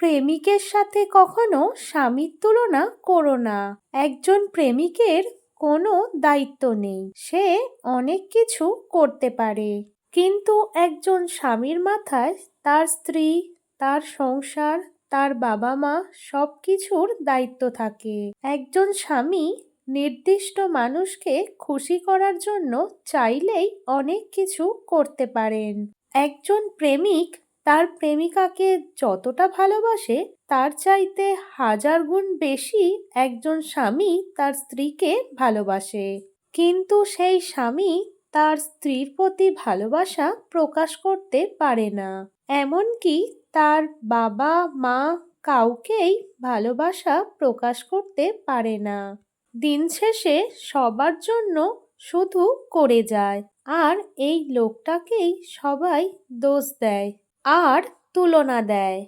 প্রেমিকের সাথে কখনো স্বামীর তুলনা করো না। একজন প্রেমিকের কোনো দায়িত্ব নেই, সে অনেক কিছু করতে পারে, কিন্তু একজন স্বামীর মাথায় তার স্ত্রী, তার সংসার, তার বাবা মা সবকিছুর দায়িত্ব থাকে। একজন স্বামী নির্দিষ্ট মানুষকে খুশি করার জন্য চাইলেই অনেক কিছু করতে পারেন। একজন প্রেমিক তার প্রেমিকাকে যতটা ভালোবাসে তার চাইতে 1000 গুণ বেশি একজন স্বামী তার স্ত্রীকে ভালোবাসে, কিন্তু সেই স্বামী তার স্ত্রীর প্রতি ভালোবাসা প্রকাশ করতে পারে না, এমনকি তার বাবা মা কাউকেই ভালোবাসা প্রকাশ করতে পারে না। দিন শেষে সবার জন্য শুধু করে যায়, আর এই লোকটাকেই সবাই দোষ দেয় আর তুলনা দেয়।